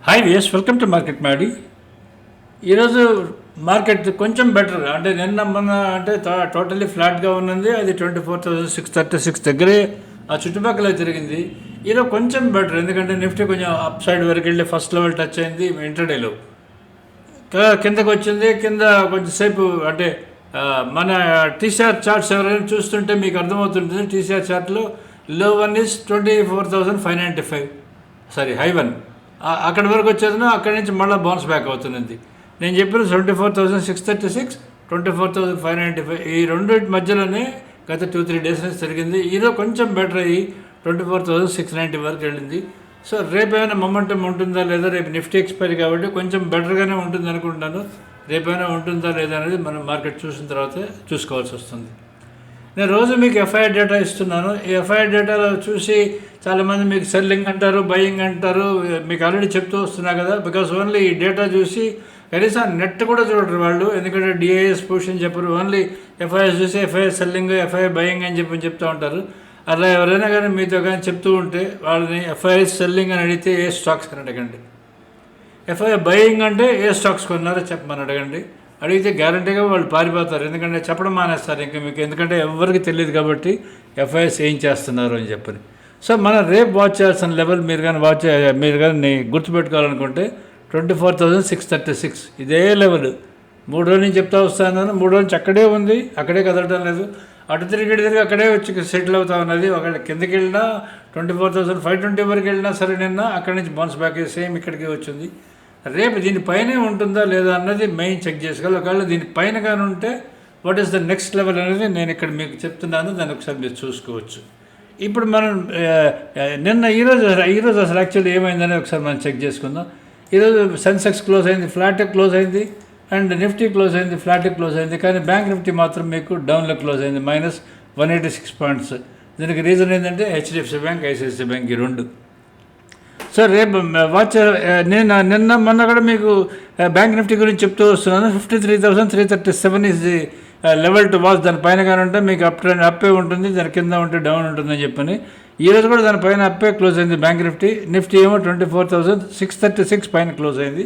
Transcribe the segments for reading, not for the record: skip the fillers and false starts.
Hi viewers, welcome to market Maddy. ఈరోజు market కొంచెం better, అంటే నిన్న మొన్న అంటే టోటల్లీ ఫ్లాట్గా ఉన్నది. అది 24,636 దగ్గరే ఆ చుట్టుపక్కల తిరిగింది. ఈరోజు కొంచెం బెటర్, ఎందుకంటే నిఫ్టీ కొంచెం అప్ సైడ్ వరకు వెళ్ళి ఫస్ట్ లెవెల్ టచ్ అయింది. ఇంటర్డేలో కిందకు వచ్చింది. కింద కొంచెంసేపు అంటే మన టీసీఆర్ చార్ట్స్ ఎవరైనా చూస్తుంటే మీకు అర్థమవుతుంటుంది. టీసీఆర్ చార్ట్లో లో one is 24,595, sorry high one అక్కడి వరకు వచ్చేదినో అక్కడి నుంచి మళ్ళీ బౌన్స్ బ్యాక్ అవుతున్నది. నేను చెప్పిన 24,636, 24,595 ఈ రెండింటి మధ్యలోనే గత 2-3 డేస్ నుంచి జరిగింది. ఈరోజు కొంచెం బెటర్ అయ్యి 24,690 వరకు వెళ్ళింది. సో రేపు ఏమైనా మొమెంటం ఉంటుందా లేదా, రేపు నిఫ్టీ ఎక్స్పైరీ కాబట్టి కొంచెం బెటర్గానే ఉంటుంది అనుకుంటున్నాను. రేపైనా ఉంటుందా లేదా అనేది మనం మార్కెట్ చూసిన తర్వాత చూసుకోవాల్సి వస్తుంది. నేను రోజు మీకు ఎఫ్ఐఆర్ డేటా ఇస్తున్నాను. ఈ ఎఫ్ఐఆర్ డేటాలో చూసి చాలామంది మీకు సెల్లింగ్ అంటారు, బయింగ్ అంటారు. మీకు ఆల్రెడీ చెప్తూ వస్తున్నా కదా, బికాస్ ఓన్లీ ఈ డేటా చూసి కనీసం నెట్ కూడా చూడరు వాళ్ళు, ఎందుకంటే డిఐఎస్ పొజిషన్ చెప్పరు. ఓన్లీ ఎఫ్ఐఆర్ చూసి ఎఫ్ఐఆర్ సెల్లింగ్, ఎఫ్ఐఆర్ బయింగ్ అని చెప్తూ ఉంటారు. అలా ఎవరైనా కానీ మీతో కానీ చెప్తూ ఉంటే వాళ్ళని ఎఫ్ఐఆర్ సెల్లింగ్ అని అడిగితే ఏ స్టాక్స్ అని అడగండి, ఎఫ్ఐఆర్ బయింగ్ అంటే ఏ స్టాక్స్ కొన్నారో చెప్పమని అడగండి. అడిగితే గ్యారంటీగా వాళ్ళు పారిపోతారు, ఎందుకంటే చెప్పడం మానేస్తారు ఇంకా మీకు, ఎందుకంటే ఎవరికి తెలియదు కాబట్టి ఎఫ్ఐఎస్ ఏం చేస్తున్నారు అని చెప్పని. సో మనం రేపు వాచ్ చేయాల్సిన లెవెల్ మీరు కానీ గుర్తుపెట్టుకోవాలనుకుంటే 24,636 ఇదే లెవెల్. 3 రోజుల నుంచి చెప్తా వస్తాను. 3 రోజు నుంచి అక్కడే ఉంది, అక్కడే కదలటం లేదు. అటు తిరిగి అక్కడే వచ్చి సెటిల్ అవుతా ఉన్నది. ఒకవేళ కిందకి వెళ్ళినా 24,520 వరకు వెళ్ళినా సరే, నిన్న అక్కడి నుంచి బౌన్స్ బ్యాక్ సేమ్ ఇక్కడికి వచ్చింది. రేపు దీనిపైనే ఉంటుందా లేదా అన్నది మెయిన్ చెక్ చేసుకోవాలి. ఒకవేళ దీనిపైన కానీ ఉంటే what is the next level అనేది నేను ఇక్కడ మీకు చెప్తున్నాను, దాన్ని ఒకసారి మీరు చూసుకోవచ్చు. ఇప్పుడు మనం ఈరోజు అసలు యాక్చువల్లీ ఏమైందనేది ఒకసారి మనం చెక్ చేసుకుందాం. ఈరోజు సెన్సెక్స్ క్లోజ్ అయింది, ఫ్లాట్ క్లోజ్ అయింది, అండ్ నిఫ్టీ క్లోజ్ అయింది, ఫ్లాట్ క్లోజ్ అయింది. కానీ బ్యాంక్ నిఫ్టీ మాత్రం మీకు డౌన్లో క్లోజ్ అయింది, -186 పాయింట్స్. దీనికి రీజన్ ఏంటంటే హెచ్డిఎఫ్సి బ్యాంక్, ఐసిఐసిఐ బ్యాంక్ ఈ రెండు. సో రేపు వాచ్ నిన్న మొన్న కూడా మీకు బ్యాంక్ నిఫ్టీ గురించి చెప్తూ వస్తున్నాను. 53,337 is the level to watch. దానిపైన కానీ ఉంటే మీకు అప్పే ఉంటుంది, దాని కింద ఉంటే డౌన్ ఉంటుందని చెప్పని. ఈరోజు కూడా దానిపైన అప్పే క్లోజ్ అయింది బ్యాంక్ నిఫ్టీ. నిఫ్టీ ఏమో 24,636 పైన క్లోజ్ అయింది.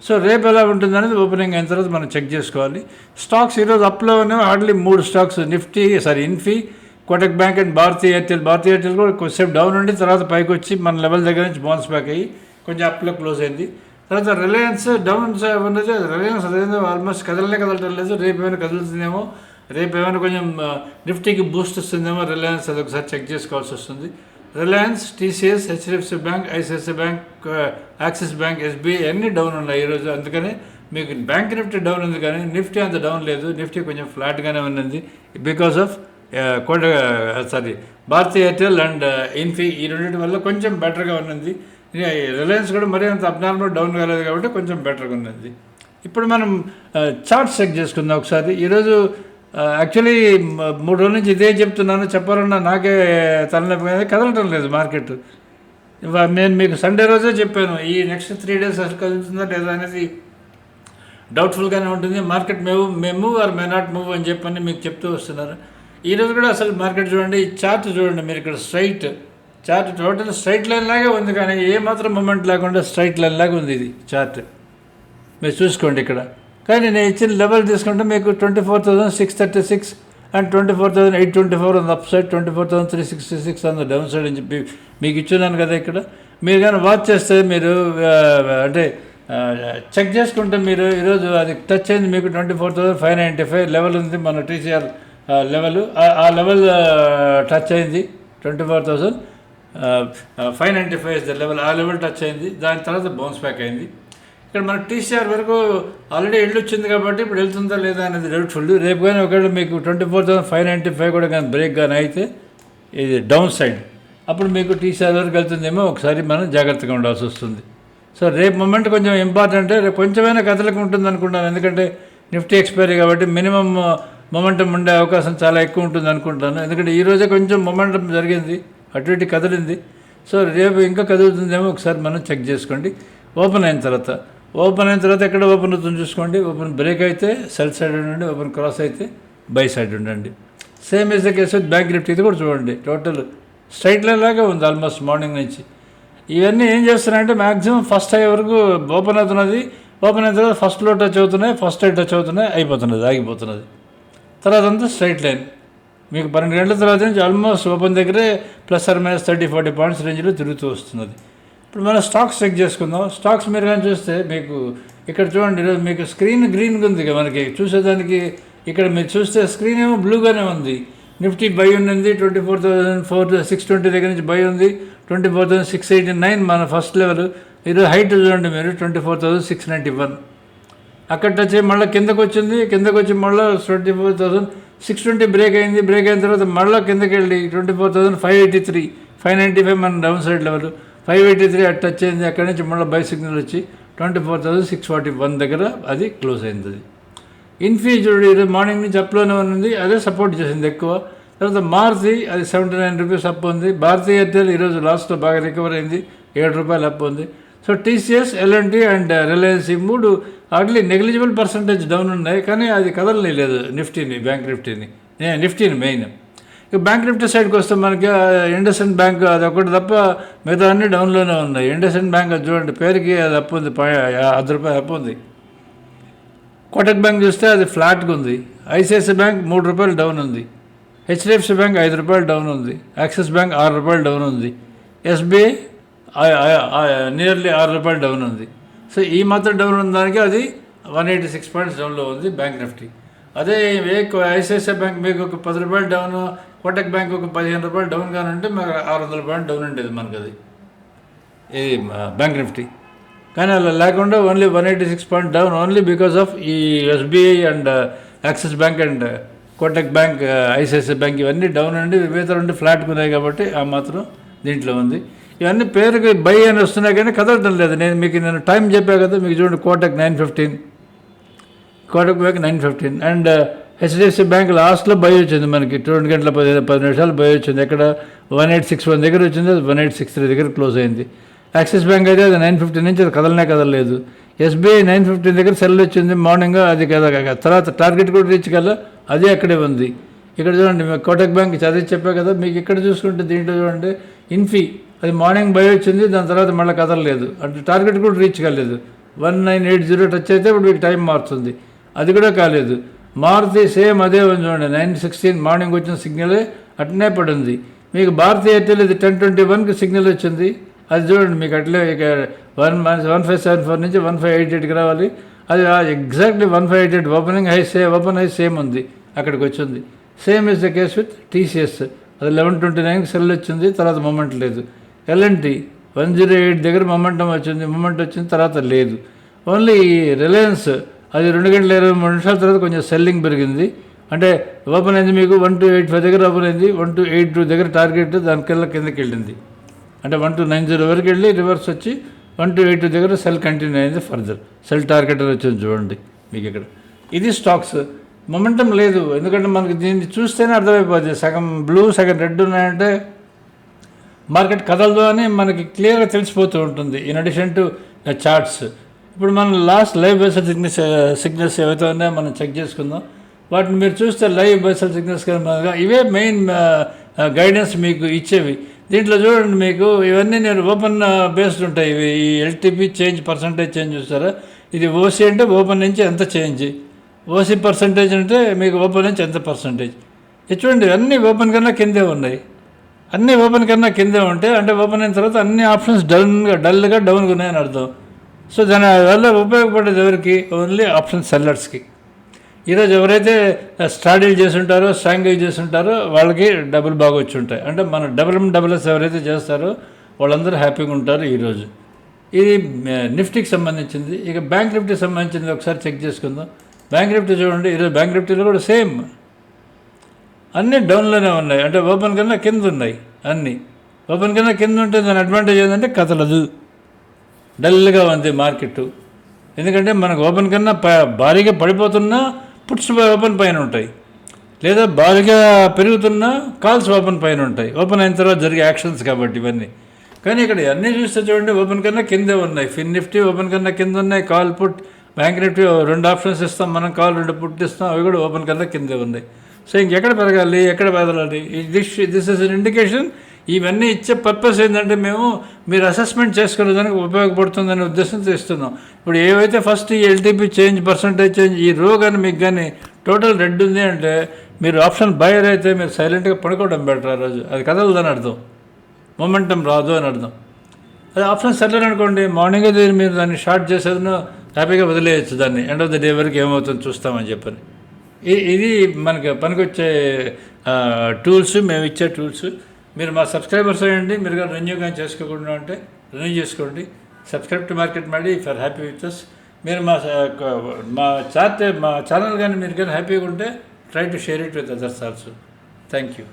సో రేపు ఎలా ఉంటుంది అనేది ఓపెనింగ్ అయిన తర్వాత మనం చెక్ చేసుకోవాలి. స్టాక్స్ ఈరోజు అప్లో ఉన్నాయి, hardly 3 stocks, Infy, Kotak bank and Bharti Airtel కూడా కొంచెంసేపు డౌన్ ఉండి తర్వాత పైకి వచ్చి మన లెవెల్ దగ్గర నుంచి బౌన్స్ బ్యాక్ అయ్యి కొంచెం అప్లో క్లోజ్ అయింది. తర్వాత రిలయన్స్ డౌన్ ఉన్నది. రిలయన్స్ అదేందో ఆల్మోస్ట్ కదలటం లేదు. రేపు ఏమైనా కదులుతుందేమో, రేపు ఏమైనా కొంచెం నిఫ్టీకి బూస్ట్ వస్తుందేమో రిలయన్స్, అది ఒకసారి చెక్ చేసుకోవాల్సి వస్తుంది. Reliance, TCS, HDFC bank, ICICI bank, axis bank, SBI అన్నీ డౌన్ ఉన్నాయి ఈరోజు. అందుకని మీకు బ్యాంక్ నిఫ్టీ డౌన్ ఉంది, కానీ నిఫ్టీ అంత డౌన్ లేదు. నిఫ్టీ కొంచెం ఫ్లాట్గానే ఉన్నది because of Bharti Airtel and Infy ఈ రెండింటి వల్ల కొంచెం బెటర్గా ఉన్నది. రిలయన్స్ కూడా మరీ అంత అబ్నార్మల్ డౌన్ కాలేదు కాబట్టి కొంచెం బెటర్గా ఉన్నది. ఇప్పుడు మనం చార్ట్స్ చెక్ చేసుకుందాం ఒకసారి. ఈరోజు యాక్చువల్లీ 3 రోజుల నుంచి ఇదే చెప్తున్నాను, చెప్పాలన్నా నాకే తలనొప్పి, కదలటం లేదు మార్కెట్. నేను మీకు సండే రోజే చెప్పాను, ఈ నెక్స్ట్ 3 డేస్ అసలు కదులుతుందా లేదా అనేది డౌట్ఫుల్గానే ఉంటుంది. Market may move or may not move అని చెప్పని మీకు చెప్తూ వస్తున్నారు. ఈరోజు కూడా అసలు మార్కెట్ చూడండి, ఈ చార్ట్ చూడండి మీరు, ఇక్కడ చార్ట్ టోటల్ స్ట్రైట్ లైన్ లాగే ఉంది, కానీ ఏమాత్రం మూమెంట్ లేకుండా స్ట్రైట్ లైన్ లాగా ఉంది ఇది చార్ట్. మీరు చూసుకోండి ఇక్కడ. కానీ నేను ఇచ్చిన లెవెల్ తీసుకుంటే మీకు 24,636 and 24,824 on the up side, 24,366 on the down side అని చెప్పి మీకు ఇచ్చున్నాను కదా. ఇక్కడ మీరు కానీ వాచ్ చేస్తే మీరు అంటే చెక్ చేసుకుంటే మీరు ఈరోజు అది టచ్ అయింది మీకు 24,595 లెవెల్ ఉంది మన టీసీఆర్ లెవెల్. ఆ లెవెల్ టచ్ అయింది 24,595 ఇస్ ద లెవెల్. ఆ లెవెల్ టచ్ అయింది, దాని తర్వాత బౌన్స్ బ్యాక్ అయింది. ఇక్కడ మన టీసీఆర్ వరకు ఆల్రెడీ వచ్చింది కాబట్టి ఇప్పుడు వెళ్తుందా లేదా అనేది డౌట్ఫుల్. రేపు కానీ ఒకవేళ మీకు 24,595 కూడా కానీ బ్రేక్ కానీ అయితే ఇది డౌన్ సైడ్, అప్పుడు మీకు టీసీఆర్ వరకు వెళ్తుందేమో, ఒకసారి మనం జాగ్రత్తగా ఉండాల్సి వస్తుంది. సో రేపు మొమెంట్ కొంచెం ఇంపార్టెంట్. రేపు కొంచెమైనా కదలిక ఉంటుంది అనుకుంటాను, ఎందుకంటే నిఫ్టీ ఎక్స్పైరీ కాబట్టి మినిమం మొమెంటం ఉండే అవకాశం చాలా ఎక్కువ ఉంటుంది అనుకుంటాను. ఎందుకంటే ఈరోజే కొంచెం మొమెంటం జరిగింది, అటు ఇటు కదిలింది. సో రేపు ఇంకా కదులుతుందేమో ఒకసారి మనం చెక్ చేసుకోండి. ఓపెన్ అయిన తర్వాత ఎక్కడ ఓపెన్ అవుతుందో చూసుకోండి. ఓపెన్ బ్రేక్ అయితే సెల్ సైడ్ ఉండండి, ఓపెన్ క్రాస్ అయితే బై సైడ్ ఉండండి. Same is the case with bank Nifty. ఇది కూడా చూడండి, టోటల్ స్ట్రైట్ లైన్ లాగే ఉంది ఆల్మోస్ట్ మార్నింగ్ నుంచి. ఇవన్నీ ఏం చేస్తున్నాయంటే మ్యాక్సిమం ఫస్ట్ హై వరకు ఓపెన్ అవుతున్నది, ఓపెన్ అయిన తర్వాత ఫస్ట్ లో టచ్ అవుతున్నాయి, ఫస్ట్ హై టచ్ అవుతున్నాయి, అయిపోతున్నది, ఆగిపోతున్నది. తర్వాత అంతా స్ట్రైట్ లైన్. మీకు 12 గంటల తర్వాత నుంచి ఆల్మోస్ట్ ఓపెన్ దగ్గరే ±30-40 పాయింట్స్ రేంజ్లో తిరుగుతూ వస్తున్నది. ఇప్పుడు మనం స్టాక్స్ చెక్ చేసుకుందాం. స్టాక్స్ మీరు కానీ చూస్తే మీకు ఇక్కడ చూడండి, ఈరోజు మీకు స్క్రీన్ గ్రీన్గా ఉంది మనకి చూసేదానికి. ఇక్కడ మీరు చూస్తే స్క్రీన్ ఏమో బ్లూగానే ఉంది. నిఫ్టీ బై ఉన్నది 24,620 దగ్గర నుంచి బై ఉంది. 24,689 మన ఫస్ట్ లెవెల్. ఈరోజు హైట్ చూడండి మీరు 24,691. అక్కడ టచ్ అయ్యి మళ్ళీ కిందకు వచ్చింది, కిందకు వచ్చి మళ్ళీ 24,620 బ్రేక్ అయింది. బ్రేక్ అయిన తర్వాత మళ్ళీ కిందకి వెళ్ళి 24,583, 595 మన డౌన్ సైడ్ లెవెల్. 583 అటు టచ్ అయింది. అక్కడి నుంచి మళ్ళీ బై సిగ్నల్ వచ్చి 24,641 దగ్గర అది క్లోజ్ అయింది. అది ఇన్ఫీ చూడండి, ఈరోజు మార్నింగ్ నుంచి అప్లోనే ఉంది, అదే సపోర్ట్ చేసింది ఎక్కువ. తర్వాత మారుతి అది 79 రూపీస్ అప్ ఉంది. భారతీ ఎయిర్టెల్ ఈరోజు లాస్ట్లో బాగా రికవర్ అయింది, 7 రూపాయలు అప్ ఉంది. So TCS, L and T and Reliance ఈ మూడు అట్లీ నెగ్లిజిబుల్ పర్సంటేజ్ డౌన్ ఉన్నాయి, కానీ అది కదలలేదు నిఫ్టీని, బ్యాంక్ నిఫ్టీని మెయిన్. ఇక బ్యాంక్ నిఫ్టీ సైడ్కి వస్తే మనకి ఇండస్ఇండ్ బ్యాంక్ అది ఒకటి తప్ప మిగతా అన్నీ డౌన్లోనే ఉన్నాయి. ఇండస్ఇండ్ బ్యాంక్ అది చూడండి, పేరుకి అది అప్పు ఉంది, 10 రూపాయలు అప్పు ఉంది. కోటక్ బ్యాంక్ చూస్తే అది ఫ్లాట్గా ఉంది. ఐసిఐసిఐ బ్యాంక్ 3 రూపాయలు డౌన్ ఉంది. హెచ్డిఎఫ్సి బ్యాంక్ 5 రూపాయలు డౌన్ ఉంది. యాక్సిస్ బ్యాంక్ 6 రూపాయలు డౌన్ ఉంది. ఎస్బీఐ నియర్లీ 6 రూపాయలు డౌన్ ఉంది. సో ఈ మాత్రం డౌన్ ఉన్న దానికి అది 186 పాయింట్స్ డౌన్లో ఉంది బ్యాంక్ నిఫ్టీ. అదే ఐసిఐసిఐ బ్యాంక్ మీకు ఒక 10 రూపాయలు డౌన్, కోటక్ బ్యాంక్ ఒక 15 రూపాయలు డౌన్ కానంటే మాకు 600 పాయింట్ డౌన్ ఉండేది మనకు అది ఇది బ్యాంక్ నిఫ్టీ. కానీ అలా లేకుండా only 186 point down only because of ఈ SBI and Axis bank and Kotak bank, ICICI bank ఇవన్నీ డౌన్ అండి. మిగతా రెండు ఫ్లాట్గా ఉన్నాయి కాబట్టి ఆ మాత్రం దీంట్లో ఉంది. ఇవన్నీ పేరుకి బై అని వస్తున్నాయి కానీ కదలటం లేదు. నేను టైం చెప్పా కదా మీకు, చూడండి Kotak 9:15, Kotak bank 9:15 and HDFC bank లాస్ట్లో బై వచ్చింది మనకి 2 గంటల 10 నిమిషాలు బై వచ్చింది. ఎక్కడ 1861 దగ్గర వచ్చింది, అది 1863 దగ్గర క్లోజ్ అయింది. యాక్సిస్ బ్యాంక్ అయితే అది 9:15 నుంచి అది కదలలేదు. ఎస్బీఐ 9:15 దగ్గర సెల్ వచ్చింది మార్నింగ్, అది కదా తర్వాత టార్గెట్ కూడా రీచ్ కల్లా అది అక్కడే ఉంది. ఇక్కడ చూడండి కోటక్ బ్యాంక్ చదివి చెప్పా కదా మీకు. ఇక్కడ చూసుకుంటే దీంట్లో చూడండి ఇన్ఫీ అది మార్నింగ్ బై వచ్చింది, దాని తర్వాత మళ్ళీ కదలలేదు, అంటే టార్గెట్ కూడా రీచ్ కాలేదు. 1980 టచ్ అయితే ఇప్పుడు మీకు టైం మారుతుంది, అది కూడా కాలేదు. మారుతి సేమ్ అదే ఉంది చూడండి, 9:16 మార్నింగ్ వచ్చిన సిగ్నలే అట్నే పడింది. మీకు భారతీ ఎయిర్టెల్ ఇది 10:21కి సిగ్నల్ వచ్చింది, అది చూడండి మీకు అట్లే ఇక 1574 నుంచి 1588కి రావాలి. అది ఎగ్జాక్ట్లీ 1588 ఓపెన్ హై సేమ్ ఉంది, అక్కడికి వచ్చింది. Same is the case with TCS, అది 11:29కి సెల్ వచ్చింది, తర్వాత మొమెంట్ లేదు. ఎల్ఎన్టీ 108 దగ్గర మొమెంటం వచ్చింది, తర్వాత లేదు. ఓన్లీ రిలయన్స్ అది 2 గంటల 23 నిమిషాల తర్వాత కొంచెం సెల్లింగ్ పెరిగింది, అంటే ఓపెన్ అయింది మీకు 1285 దగ్గర ఓపెన్ అయింది, 1282 దగ్గర టార్గెట్ దానికల్లా కిందకి వెళ్ళింది, అంటే 1290 వరకు వెళ్ళి రివర్స్ వచ్చి 1282 దగ్గర సెల్ కంటిన్యూ అయింది. ఫర్దర్ సెల్ టార్గెట్ వచ్చింది చూడండి మీకు ఇక్కడ. ఇది స్టాక్స్ మొమెంటం లేదు, ఎందుకంటే మనకి దీన్ని చూస్తేనే అర్థమైపోతుంది, సగం బ్లూ సగం రెడ్ ఉన్నాయంటే మార్కెట్ కదలదు అని మనకి క్లియర్గా తెలిసిపోతూ ఉంటుంది. In addition to charts. ఇప్పుడు మనం లాస్ట్ లైవ్ బేసల్ సిగ్నల్స్ ఏవైతే ఉన్నాయో మనం చెక్ చేసుకుందాం. వాటిని మీరు చూస్తే లైవ్ బేసల్ సిగ్నల్స్ కనుక ఇవే మెయిన్ గైడెన్స్ మీకు ఇచ్చేవి. దీంట్లో చూడండి మీకు ఇవన్నీ నేను ఓపెన్ బేస్డ్ ఉంటాయి. ఇవి ఈ ఎల్టీపీ చేంజ్ పర్సంటేజ్ చేంజ్ చూస్తారా, ఇది ఓసీ అంటే ఓపెన్ నుంచి ఎంత చేంజ్, ఓసీ పర్సంటేజ్ అంటే మీకు ఓపెన్ నుంచి ఎంత పర్సంటేజ్. ఇది చూడండి అన్నీ ఓపెన్ కన్నా కిందే ఉన్నాయి, అన్నీ ఓపెన్ కన్నా కిందే ఉంటాయి, అంటే ఓపెన్ అయిన తర్వాత అన్ని ఆప్షన్స్ డల్గా డౌన్గా ఉన్నాయని అర్థం. సో దాని వల్ల ఉపయోగపడేది ఎవరికి, ఓన్లీ ఆప్షన్ సెల్లర్స్కి. ఈరోజు ఎవరైతే స్టాడీలు చేస్తుంటారో స్ట్రాంగేజ్ చేస్తుంటారో వాళ్ళకి డబ్బులు బాగా వచ్చి ఉంటాయి, అంటే మన డబుల్ఎస్ ఎవరైతే చేస్తారో వాళ్ళందరూ హ్యాపీగా ఉంటారు ఈరోజు. ఇది నిఫ్టీకి సంబంధించింది. ఇక బ్యాంక్ నిఫ్టీకి సంబంధించింది ఒకసారి చెక్ చేసుకుందాం. బ్యాంక్ నిఫ్టీ చూడండి, ఈరోజు బ్యాంక్ నిఫ్టీలో కూడా సేమ్ అన్నీ డౌన్లోనే ఉన్నాయి, అంటే ఓపెన్ కన్నా కింద ఉన్నాయి. అన్నీ ఓపెన్ కన్నా కింద ఉంటే దాని అడ్వాంటేజ్ ఏంటంటే కదలదు, డల్గా ఉంది మార్కెట్. ఎందుకంటే మనకు ఓపెన్ కన్నా భారీగా పడిపోతున్నా పుట్స్ ఓపెన్ పైన ఉంటాయి, లేదా భారీగా పెరుగుతున్నా కాల్స్ ఓపెన్ పైన ఉంటాయి, ఓపెన్ అయిన తర్వాత జరిగే యాక్షన్స్ కాబట్టి ఇవన్నీ. కానీ ఇక్కడ అన్నీ చూస్తే చూడండి ఓపెన్ కన్నా కిందే ఉన్నాయి. ఫిన్ నిఫ్టీ ఓపెన్ కన్నా కింద ఉన్నాయి, call put. Bank Nifty 2 options ఇస్తాం మనం, కాల్ 2 పుట్ ఇస్తాం, అవి కూడా ఓపెన్ కన్నా కిందే ఉన్నాయి. సో ఇంకెక్కడ పెరగాలి, ఎక్కడ పెరగాలి, దిస్ ఇస్ అన్ ఇండికేషన్ ఇవన్నీ ఇచ్చే పర్పస్ ఏంటంటే మేము మీరు అసెస్మెంట్ చేసుకునే దానికి ఉపయోగపడుతుందనే ఉద్దేశంతో ఇస్తున్నాం. ఇప్పుడు ఏవైతే ఫస్ట్ ఈ ఎల్టీపీ చేంజ్, పర్సంటేజ్ చేంజ్, ఈ రో కానీ మీకు కానీ టోటల్ రెడ్ ఉంది అంటే మీరు ఆప్షన్ బయర్ అయితే మీరు సైలెంట్గా పడుకోవడం బెటర్. ఆ రోజు అది కదలదని అర్థం, మొమెంటం రాదు అని అర్థం. అది ఆప్షన్ సెల్లర్ అనుకోండి, మార్నింగే మీరు దాన్ని షార్ట్ చేసేది హ్యాపీగా వదిలేయచ్చు, దాన్ని ఎండ్ ఆఫ్ ద డే వరకు ఏమవుతుందో చూస్తామని చెప్పని. ఇది మనకి పనికొచ్చే టూల్స్, మేము ఇచ్చే టూల్స్. మీరు మా సబ్స్క్రైబర్స్ అయ్యండి. మీరు కానీ రెన్యూ కానీ చేసుకోకుండా అంటే రెన్యూ చేసుకోండి. Subscribe to market Maddy if are happy with us. మీరు మా ఛానల్ కానీ మీరు కానీ హ్యాపీగా ఉంటే try to share it with others also. Thank you.